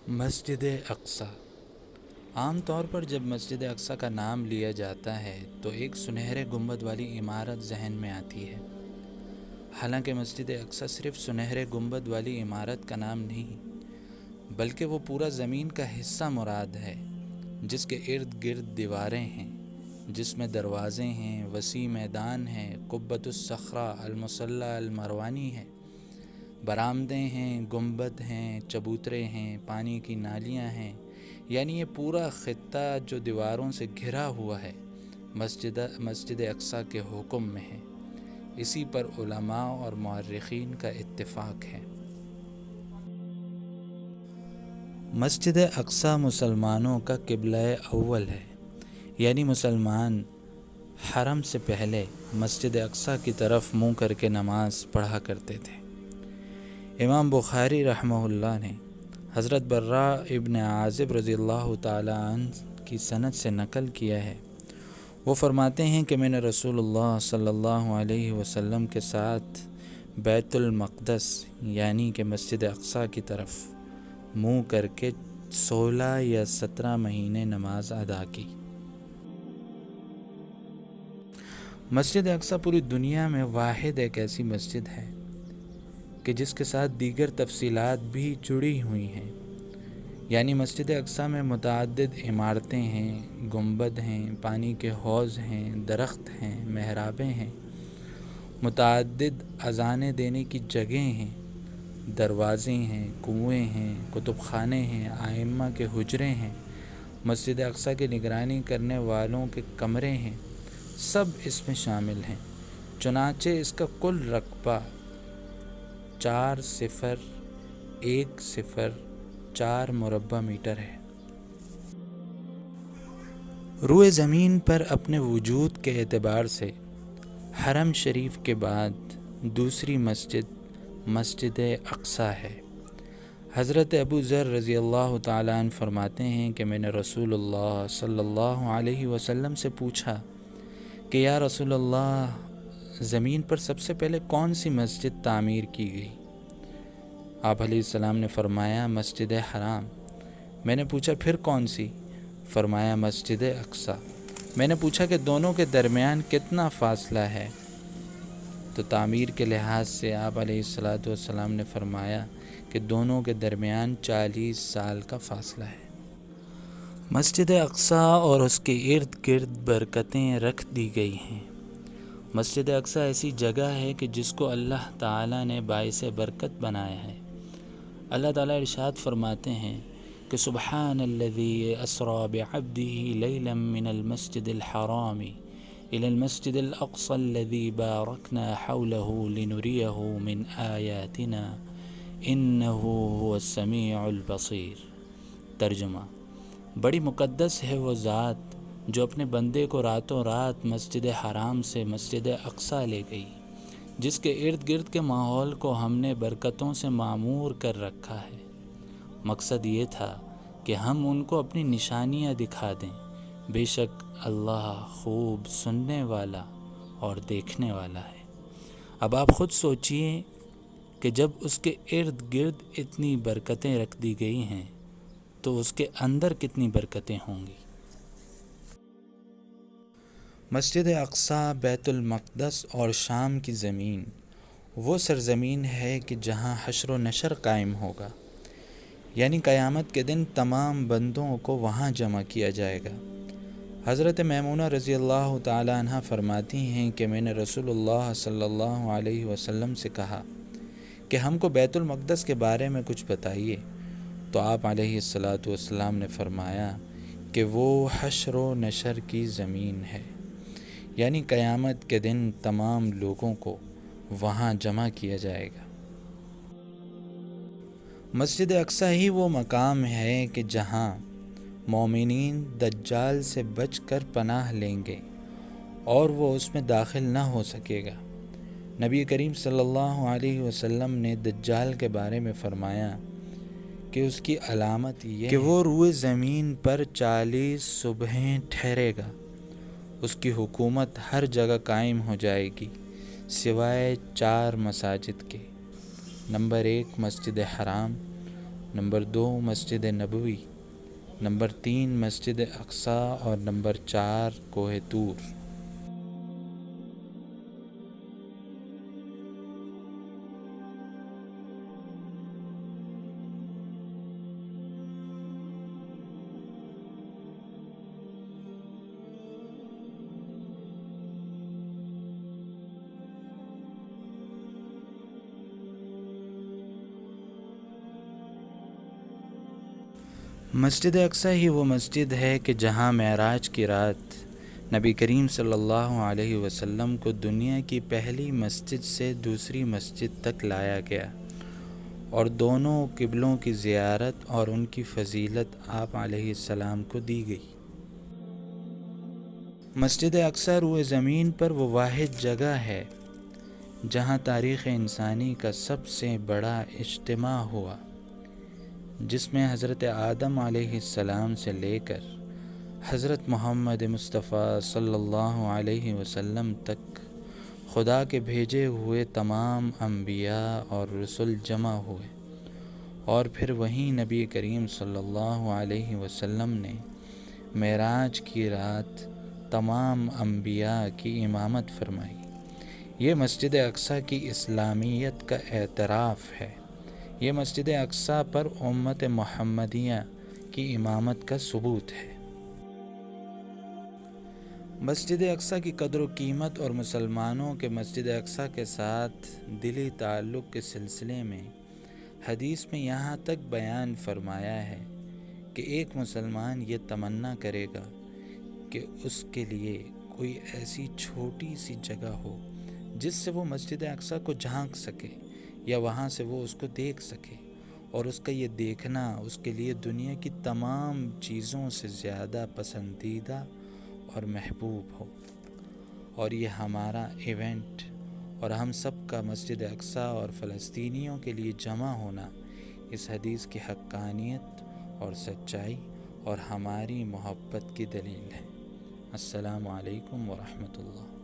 مسجد اقصی۔ عام طور پر جب مسجد اقصی کا نام لیا جاتا ہے تو ایک سنہرے گنبد والی عمارت ذہن میں آتی ہے۔ حالانکہ مسجد اقصی صرف سنہرے گنبد والی عمارت کا نام نہیں، بلکہ وہ پورا زمین کا حصہ مراد ہے جس کے ارد گرد دیواریں ہیں، جس میں دروازے ہیں، وسیع میدان ہے، قبۃ الصخرہ المصلی المروانی ہے، برآمدے ہیں، گنبد ہیں، چبوترے ہیں، پانی کی نالیاں ہیں، یعنی یہ پورا خطہ جو دیواروں سے گھرا ہوا ہے مسجد اقصی کے حکم میں ہے۔ اسی پر علماء اور مورخین کا اتفاق ہے۔ مسجد اقصی مسلمانوں کا قبلہ اول ہے، یعنی مسلمان حرم سے پہلے مسجد اقصی کی طرف منہ کر کے نماز پڑھا کرتے تھے۔ امام بخاری رحمہ اللہ نے حضرت براء ابن عازب رضی اللہ تعالی عنہ کی سند سے نقل کیا ہے، وہ فرماتے ہیں کہ میں نے رسول اللہ صلی اللہ علیہ وسلم کے ساتھ بیت المقدس یعنی کہ مسجد اقصی کی طرف منہ کر کے 16 یا 17 مہینے نماز ادا کی۔ مسجد اقصی پوری دنیا میں واحد ایک ایسی مسجد ہے کہ جس کے ساتھ دیگر تفصیلات بھی جڑی ہوئی ہیں، یعنی مسجد اقصی میں متعدد عمارتیں ہیں، گنبد ہیں، پانی کے حوض ہیں، درخت ہیں، محرابیں ہیں، متعدد اذانیں دینے کی جگہیں ہیں، دروازے ہیں، کنویں ہیں، کتب خانے ہیں، ائمہ کے حجرے ہیں، مسجد اقصی کی نگرانی کرنے والوں کے کمرے ہیں، سب اس میں شامل ہیں۔ چنانچہ اس کا کل رقبہ 4014 مربع میٹر ہے۔ روئے زمین پر اپنے وجود کے اعتبار سے حرم شریف کے بعد دوسری مسجد اقصی ہے۔ حضرت ابو ذر رضی اللہ تعالیٰ عنہ فرماتے ہیں کہ میں نے رسول اللہ صلی اللہ علیہ وسلم سے پوچھا کہ یا رسول اللہ، زمین پر سب سے پہلے کون سی مسجد تعمیر کی گئی؟ آپ علیہ السلام نے فرمایا مسجد حرام۔ میں نے پوچھا پھر کون سی؟ فرمایا مسجد اقصی۔ میں نے پوچھا کہ دونوں کے درمیان کتنا فاصلہ ہے؟ تو تعمیر کے لحاظ سے آپ علیہ السلام نے فرمایا کہ دونوں کے درمیان 40 سال کا فاصلہ ہے۔ مسجد اقصی اور اس کے ارد گرد برکتیں رکھ دی گئی ہیں۔ مسجد اقصی ایسی جگہ ہے کہ جس کو اللہ تعالیٰ نے باعث برکت بنایا ہے۔ اللہ تعالیٰ ارشاد فرماتے ہیں کہ سبحان الذی اسری بعبدہ لیلا من المسجد الحرام الی المسجد الاقصی الذی بارکنا حولہ لنریہ من آیاتنا انہ هو السمیع البصیر۔ ترجمہ: بڑی مقدس ہے وہ ذات جو اپنے بندے کو راتوں رات مسجد حرام سے مسجد اقصی لے گئی، جس کے ارد گرد کے ماحول کو ہم نے برکتوں سے معمور کر رکھا ہے۔ مقصد یہ تھا کہ ہم ان کو اپنی نشانیاں دکھا دیں۔ بے شک اللہ خوب سننے والا اور دیکھنے والا ہے۔ اب آپ خود سوچئے کہ جب اس کے ارد گرد اتنی برکتیں رکھ دی گئی ہیں تو اس کے اندر کتنی برکتیں ہوں گی۔ مسجد اقصی بیت المقدس اور شام کی زمین وہ سرزمین ہے کہ جہاں حشر و نشر قائم ہوگا، یعنی قیامت کے دن تمام بندوں کو وہاں جمع کیا جائے گا۔ حضرت میمونہ رضی اللہ تعالی عنہ فرماتی ہیں کہ میں نے رسول اللہ صلی اللہ علیہ وسلم سے کہا کہ ہم کو بیت المقدس کے بارے میں کچھ بتائیے، تو آپ علیہ السلام نے فرمایا کہ وہ حشر و نشر کی زمین ہے، یعنی قیامت کے دن تمام لوگوں کو وہاں جمع کیا جائے گا۔ مسجد اقصی ہی وہ مقام ہے کہ جہاں مومنین دجال سے بچ کر پناہ لیں گے اور وہ اس میں داخل نہ ہو سکے گا۔ نبی کریم صلی اللہ علیہ وسلم نے دجال کے بارے میں فرمایا کہ اس کی علامت یہ کہ وہ روئے زمین پر 40 صبحیں ٹھہرے گا۔ اس کی حکومت ہر جگہ قائم ہو جائے گی سوائے 4 مساجد کے۔ نمبر 1 مسجد حرام، نمبر 2 مسجد نبوی، نمبر 3 مسجد اقصی اور نمبر 4 کوہ طور۔ مسجد اقصی ہی وہ مسجد ہے کہ جہاں معراج کی رات نبی کریم صلی اللہ علیہ وسلم کو دنیا کی پہلی مسجد سے دوسری مسجد تک لایا گیا، اور دونوں قبلوں کی زیارت اور ان کی فضیلت آپ علیہ السلام کو دی گئی۔ مسجد اقصی روئے زمین پر وہ واحد جگہ ہے جہاں تاریخ انسانی کا سب سے بڑا اجتماع ہوا، جس میں حضرت آدم علیہ السلام سے لے کر حضرت محمد مصطفیٰ صلی اللہ علیہ وسلم تک خدا کے بھیجے ہوئے تمام انبیاء اور رسل جمع ہوئے، اور پھر وہیں نبی کریم صلی اللہ علیہ وسلم نے معراج کی رات تمام انبیاء کی امامت فرمائی۔ یہ مسجد اقصی کی اسلامیت کا اعتراف ہے۔ یہ مسجد اقصی پر امت محمدیہ کی امامت کا ثبوت ہے۔ مسجد اقصی کی قدر و قیمت اور مسلمانوں کے مسجد اقصی کے ساتھ دلی تعلق کے سلسلے میں حدیث میں یہاں تک بیان فرمایا ہے کہ ایک مسلمان یہ تمنا کرے گا کہ اس کے لیے کوئی ایسی چھوٹی سی جگہ ہو جس سے وہ مسجد اقصی کو جھانک سکے، یا وہاں سے وہ اس کو دیکھ سکے، اور اس کا یہ دیکھنا اس کے لیے دنیا کی تمام چیزوں سے زیادہ پسندیدہ اور محبوب ہو۔ اور یہ ہمارا ایونٹ اور ہم سب کا مسجد اقصی اور فلسطینیوں کے لیے جمع ہونا اس حدیث کی حقانیت اور سچائی اور ہماری محبت کی دلیل ہے۔ السلام علیکم ورحمۃ اللہ۔